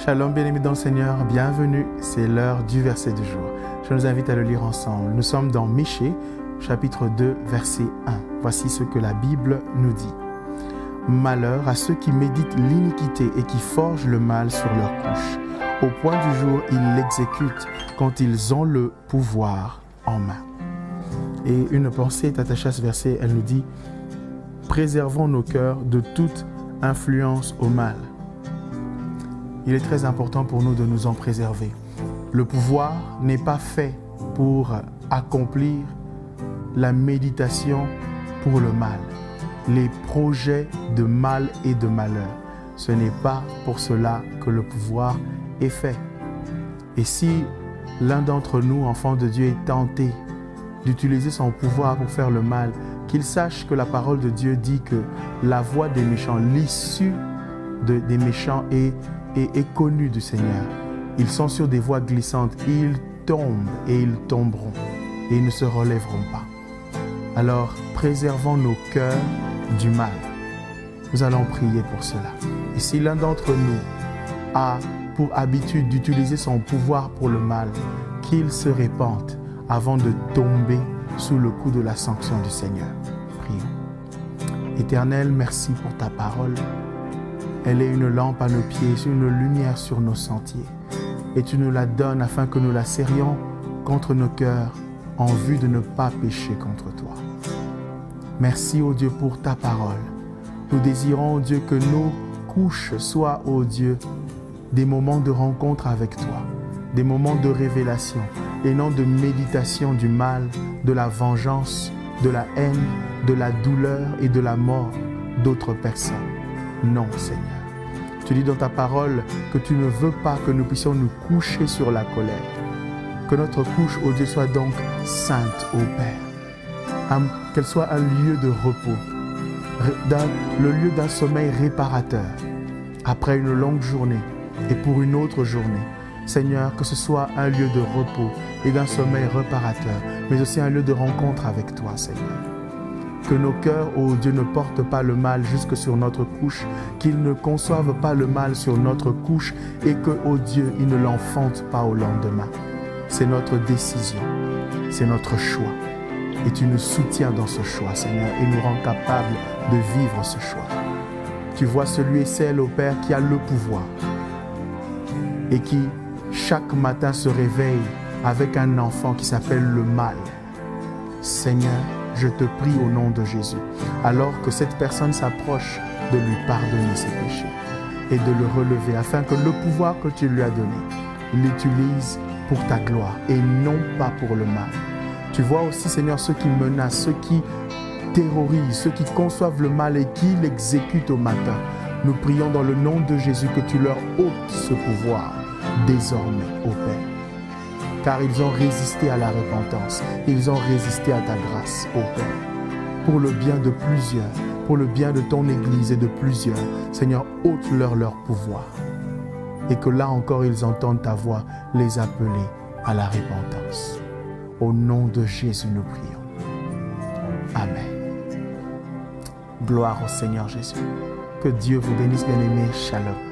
Shalom, bien-aimés dans le Seigneur, bienvenue, c'est l'heure du verset du jour. Je nous invite à le lire ensemble. Nous sommes dans Michée, chapitre 2, verset 1. Voici ce que la Bible nous dit. Malheur à ceux qui méditent l'iniquité et qui forgent le mal sur leur couche. Au point du jour, ils l'exécutent quand ils ont le pouvoir en main. Et une pensée est attachée à ce verset, elle nous dit « Préservons nos cœurs de toute influence au mal ». Il est très important pour nous de nous en préserver. Le pouvoir n'est pas fait pour accomplir la méditation pour le mal. Les projets de mal et de malheur, ce n'est pas pour cela que le pouvoir est fait. Et si l'un d'entre nous, enfants de Dieu, est tenté d'utiliser son pouvoir pour faire le mal, qu'il sache que la parole de Dieu dit que la voie des méchants, l'issue des méchants est connue du Seigneur. Ils sont sur des voies glissantes, ils tombent et ils tomberont et ils ne se relèveront pas. Alors, préservons nos cœurs du mal. Nous allons prier pour cela. Et si l'un d'entre nous a pour habitude d'utiliser son pouvoir pour le mal, qu'il se répente avant de tomber sous le coup de la sanction du Seigneur. Prions. Éternel, merci pour ta parole. Elle est une lampe à nos pieds, une lumière sur nos sentiers. Et tu nous la donnes afin que nous la serrions contre nos cœurs en vue de ne pas pécher contre toi. Merci, ô Dieu, pour ta parole. Nous désirons, ô Dieu, que nos couches soient, ô Dieu, des moments de rencontre avec toi, des moments de révélation et non de méditation du mal, de la vengeance, de la haine, de la douleur et de la mort d'autres personnes. Non, Seigneur. Tu dis dans ta parole que tu ne veux pas que nous puissions nous coucher sur la colère. Que notre couche, ô Dieu, soit donc sainte, ô Père. Qu'elle soit un lieu de repos, le lieu d'un sommeil réparateur après une longue journée et pour une autre journée. Seigneur, que ce soit un lieu de repos et d'un sommeil réparateur, mais aussi un lieu de rencontre avec toi, Seigneur. Que nos cœurs, ô Dieu, ne portent pas le mal jusque sur notre couche, qu'ils ne conçoivent pas le mal sur notre couche et que, ô Dieu, ils ne l'enfantent pas au lendemain. C'est notre décision, c'est notre choix. Et tu nous soutiens dans ce choix, Seigneur, et nous rends capables de vivre ce choix. Tu vois celui et celle, ô Père, qui a le pouvoir et qui, chaque matin, se réveille avec un enfant qui s'appelle le mal. Seigneur, je te prie au nom de Jésus, alors que cette personne s'approche, de lui pardonner ses péchés et de le relever, afin que le pouvoir que tu lui as donné, il l'utilise pour ta gloire et non pas pour le mal. Tu vois aussi, Seigneur, ceux qui menacent, ceux qui terrorisent, ceux qui conçoivent le mal et qui l'exécutent au matin. Nous prions dans le nom de Jésus que tu leur ôtes ce pouvoir désormais, ô Père. Car ils ont résisté à la repentance, ils ont résisté à ta grâce, ô Père. Pour le bien de plusieurs, pour le bien de ton Église et de plusieurs, Seigneur, ôte-leur leur pouvoir. Et que là encore, ils entendent ta voix les appeler à la repentance. Au nom de Jésus, nous prions. Amen. Gloire au Seigneur Jésus. Que Dieu vous bénisse, bien-aimés. Shalom.